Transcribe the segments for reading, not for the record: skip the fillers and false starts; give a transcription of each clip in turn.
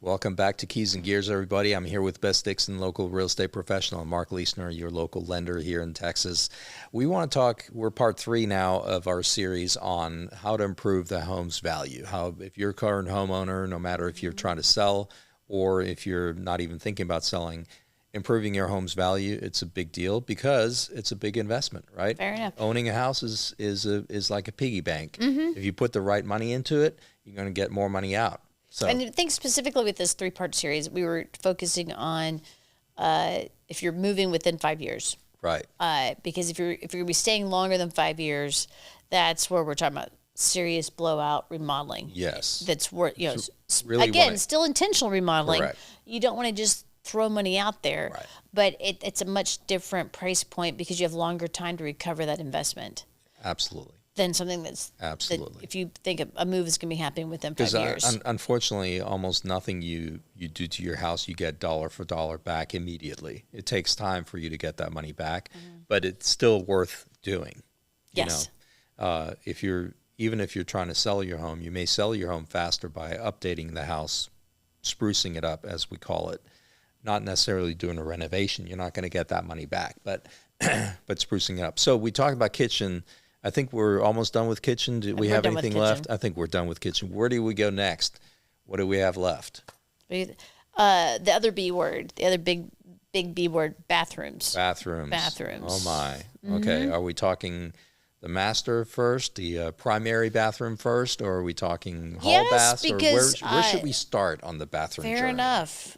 Welcome back to Keys and Gears, everybody. I'm here with Bess, Dickson, local real estate professional, and Mark Liesner, your local lender here in Texas. We want to talk, we're part 3 now of our series on how to improve the home's value. How, if you're a current homeowner, no matter if you're trying to sell or if you're not even thinking about selling, improving your home's value, it's a big deal because it's a big investment, right? Fair enough. Owning a house is like a piggy bank. If you put the right money into it, you're going to get more money out. So, and I think specifically with this 3-part series, we were focusing on if you're moving within 5 years, right? Because if you're going to be staying longer than 5 years, that's where we're talking about serious blowout remodeling. Yes, that's where really again still intentional remodeling. Correct. You don't want to just throw money out there, right. But it's a much different price point because you have longer time to recover that investment. Absolutely. Than something that's absolutely. That if you think a move is going to be happening within 5 years. Because unfortunately, almost nothing you do to your house, you get dollar for dollar back immediately. It takes time for you to get that money back, but it's still worth doing. Yes. If you're trying to sell your home, you may sell your home faster by updating the house, sprucing it up, as we call it. Not necessarily doing a renovation. You're not going to get that money back, but sprucing it up. So we talked about kitchen. I think we're almost done with kitchen. Do we have anything left? I think we're done with kitchen. Where do we go next? What do we have left? The other B word, the other big B word, bathrooms. Bathrooms. Oh, my. Okay. Are we talking the master first, the primary bathroom first, or are we talking hall baths? Because, or where should we start on the bathroom journey? Fair enough.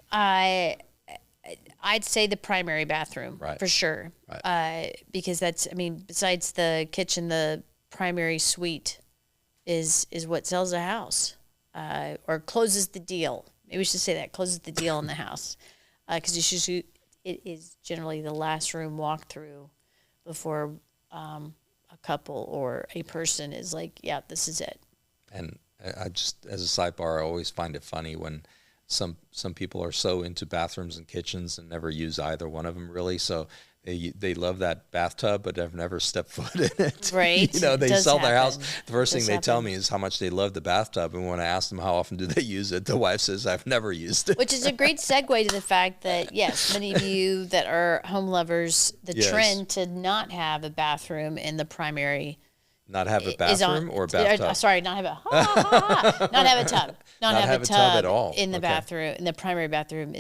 I'd say the primary bathroom, right, for sure. Right. Because besides the kitchen, the primary suite is what sells a house, or closes the deal. Maybe we should say that, closes the deal in the house. Because it is generally the last room walkthrough before a couple or a person is like, yeah, this is it. And I just, as a sidebar, I always find it funny when some people are so into bathrooms and kitchens and never use either one of them really. So they love that bathtub, but have never stepped foot in it. Right. They sell their house. The first thing they tell me is how much they love the bathtub. And when I ask them how often do they use it, the wife says, I've never used it. Which is a great segue to the fact that, yes, many of you that are home lovers, the trend to not have a bathroom in the primary. Not have a bathroom or a bathtub? Sorry, not have a not have a tub. Not have a tub at all. In the bathroom. In the primary bathroom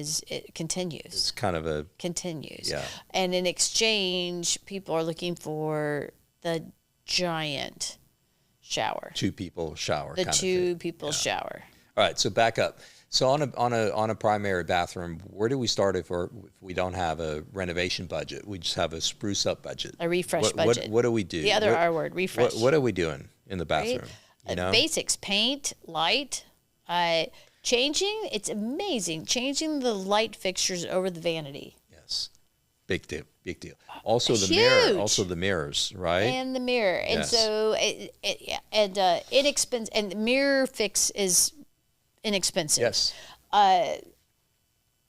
continues. It's kind of a... Continues. Yeah. And in exchange, people are looking for the giant shower. 2-people shower. The 2-people shower. All right, so back up. So on a primary bathroom, where do we start if we don't have a renovation budget? We just have a spruce up budget. A refresh budget. What do we do? The other R word, refresh. What are we doing in the bathroom? Right? Basics, paint, light, changing. It's amazing. Changing the light fixtures over the vanity. Yes, big deal. Also the mirror. Also the mirrors, right? And the mirror. And so inexpensive. And the mirror fix is inexpensive. Yes.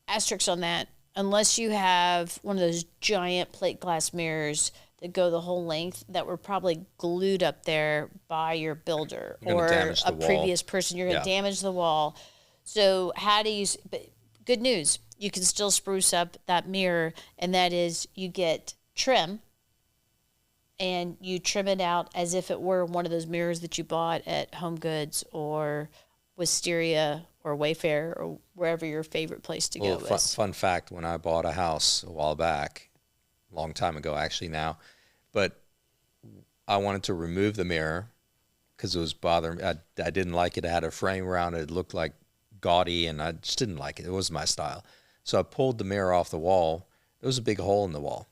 Asterisks on that. Unless you have one of those giant plate glass mirrors that go the whole length that were probably glued up there by your builder or a previous person, you're going to damage the wall. So but good news, you can still spruce up that mirror, and that is you get trim, and you trim it out as if it were one of those mirrors that you bought at Home Goods or Wisteria or Wayfair or wherever your favorite place to go is. Fun fact, when I bought a house a while back, a long time ago actually now, but I wanted to remove the mirror because it was bothering me. I didn't like it. It had a frame around it. It looked like gaudy, and I just didn't like it. It wasn't my style. So I pulled the mirror off the wall. There was a big hole in the wall.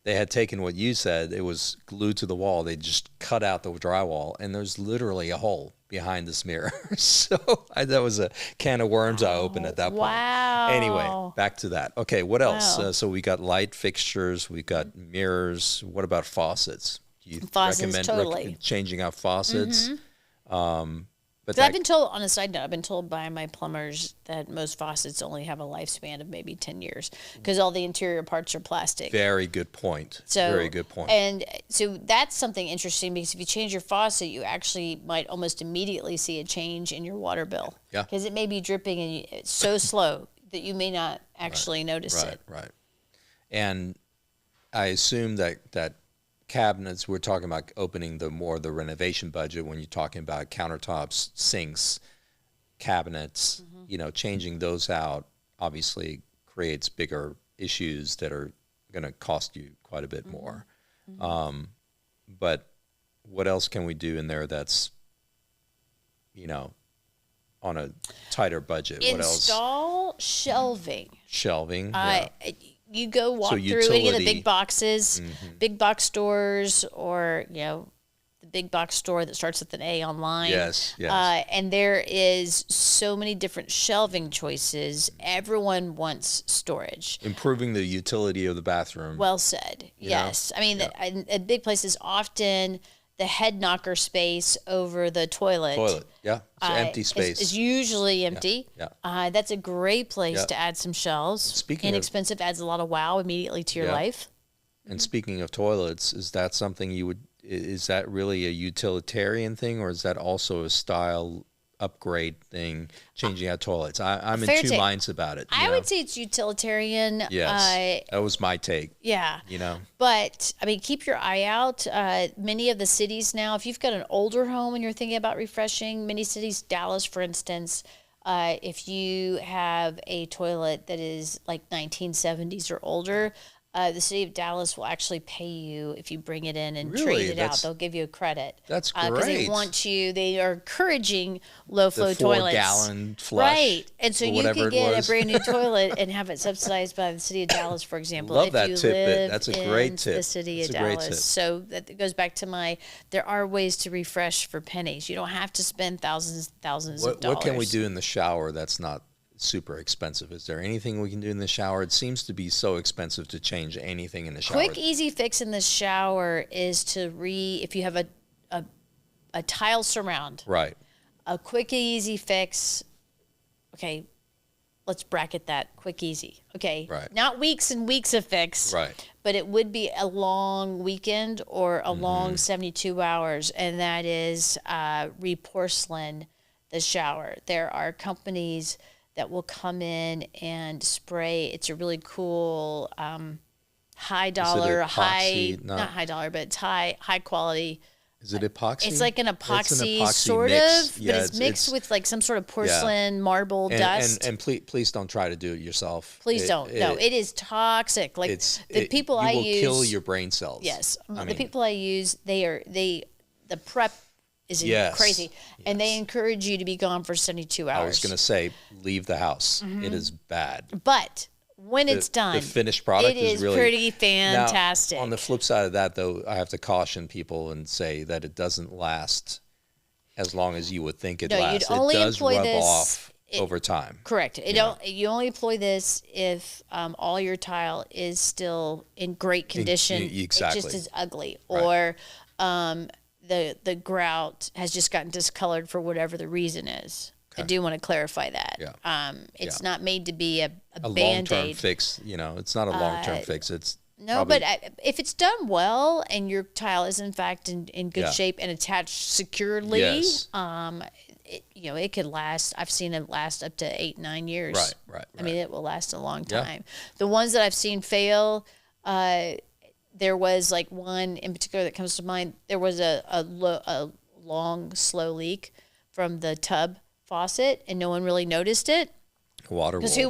They had taken what you said, it was glued to the wall. They just cut out the drywall, and there's literally a hole behind this mirror. So that was a can of worms I opened at that point. Wow. Anyway, back to that. Okay, what else? So we got light fixtures, we got mirrors. What about faucets? Do you recommend totally. changing out faucets? But I've been told, on a side note, I've been told by my plumbers that most faucets only have a lifespan of maybe 10 years because all the interior parts are plastic. Very good point. Very good point. And so that's something interesting because if you change your faucet, you actually might almost immediately see a change in your water bill. Yeah. Because it may be dripping and it's so slow that you may not actually notice it. Right. And I assume that cabinets, we're talking about opening the renovation budget when you're talking about countertops, sinks, cabinets, changing those out obviously creates bigger issues that are going to cost you quite a bit more. But what else can we do in there that's, on a tighter budget? Install shelving. Shelving, yeah. You go walk through any of the big boxes, big box stores, or the big box store that starts with an A online. Yes. And there is so many different shelving choices. Everyone wants storage. Improving the utility of the bathroom. Well said. Yes. I mean, at big places, often the head knocker space over the toilet. Yeah. It's an empty space. It's usually empty. Yeah. That's a great place to add some shelves. Inexpensive, adds a lot of wow immediately to your life. And speaking of toilets, is that something is that really a utilitarian thing, or is that also a style upgrade thing, changing out toilets? I'm in two minds about it. I would say it's utilitarian. Yes, that was my take. Yeah. But, I mean, keep your eye out. Many of the cities now, if you've got an older home and you're thinking about refreshing, many cities, Dallas, for instance, if you have a toilet that is like 1970s or older, the city of Dallas will actually pay you if you bring it in and trade it out. They'll give you a credit. That's great. Because they are encouraging low-flow toilets. 4-gallon flush. Right. And so you could get a brand new toilet and have it subsidized by the city of Dallas, for example. Love that tip. That's a great tip. The city of Dallas. So that goes back to there are ways to refresh for pennies. You don't have to spend thousands of dollars. What can we do in the shower that's not super expensive? Is there anything we can do in the shower? It seems to be so expensive to change anything in the shower. Quick, easy fix in the shower is if you have a tile surround. Right. A quick, easy fix. Okay, let's bracket that quick, easy. Okay. Right. Not weeks and weeks of fix. Right. But it would be a long weekend or a long 72 hours, and that is reporcelain the shower. There are companies that will come in and spray. It's a really cool, high dollar, not high dollar, but it's high quality. Is it epoxy? It's like an epoxy sort mix. Of, but it's mixed with like some sort of porcelain marble dust. And please don't try to do it yourself. Please don't. No, it is toxic. Like the people I use, you will kill your brain cells. Yes, the people I use, the prep is crazy. Yes. And they encourage you to be gone for 72 hours. I was going to say, leave the house. It is bad. But when it's done, the finished product is really pretty fantastic. Now, on the flip side of that, though, I have to caution people and say that it doesn't last as long as you would think it lasts. It does rub off over time. Correct. You only employ this if all your tile is still in great condition. Exactly. It just is ugly. Right. Or the grout has just gotten discolored for whatever the reason is. Okay. I do want to clarify that. Yeah. It's not made to be a Band-Aid. Long-term fix. It's not a long-term fix. It's but if it's done well and your tile is in fact in good shape and attached securely, it could last. I've seen it last up to 8-9 years. Right. I mean, it will last a long time. Yeah. The ones that I've seen fail, there was like one in particular that comes to mind. There was a long, slow leak from the tub faucet, and no one really noticed it. Water. Because who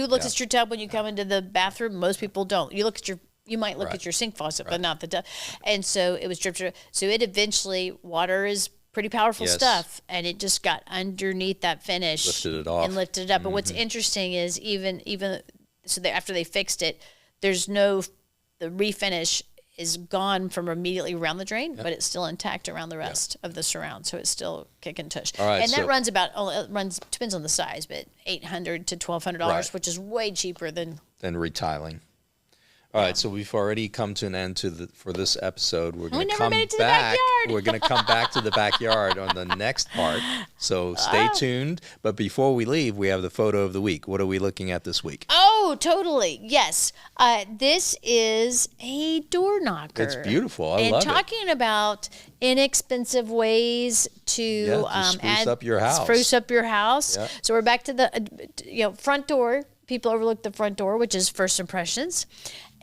looks at your tub when you come into the bathroom? Most people don't. You might look at your sink faucet, but not the tub. And so it was dripped. So it eventually, water is pretty powerful stuff, and it just got underneath that finish, lifted it off, and lifted it up. But what's interesting is even so, after they fixed it, the refinish is gone from immediately around the drain, but it's still intact around the rest of the surround, so it's still kicking tush. All right, and that depends on the size, but $800 to $1,200, which is way cheaper than retiling. All right, so we've already come to an end for this episode. We're going to come made it to back. the backyard. We're going to come back to the backyard on the next part. So stay tuned. But before we leave, we have the photo of the week. What are we looking at this week? Oh, totally. Yes. This is a door knocker. It's beautiful. I love it. And talking about inexpensive ways to spruce up your house. Spruce up your house. Yeah. So we're back to the front door. People overlook the front door, which is first impressions.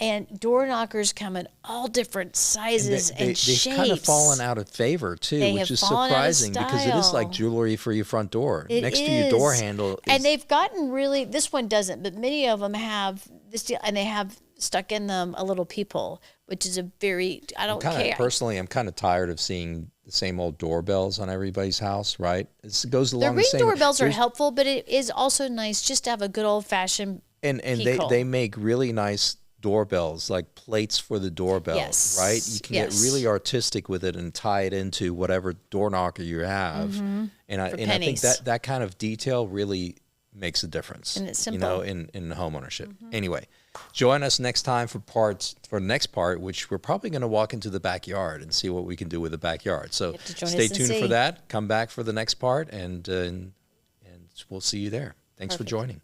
And door knockers come in all different sizes and shapes. They've kind of fallen out of favor, too, which is surprising because it is like jewelry for your front door. Next to your door handle. And they've gotten really, this one doesn't, but many of them have this deal, and they have stuck in them a little peephole, which is a very, I don't care. Personally, I'm kind of tired of seeing the same old doorbells on everybody's house, right? It goes along the same. The ring doorbells are helpful, but it is also nice just to have a good old-fashioned And they make really nice doorbells, like plates for the doorbell, right? You can get really artistic with it and tie it into whatever door knocker you have. And I think that kind of detail really makes a difference. And it's simple. In home ownership. Anyway, join us next time for the next part, which we're probably going to walk into the backyard and see what we can do with the backyard. So stay tuned for that. Come back for the next part, and we'll see you there. Thanks for joining.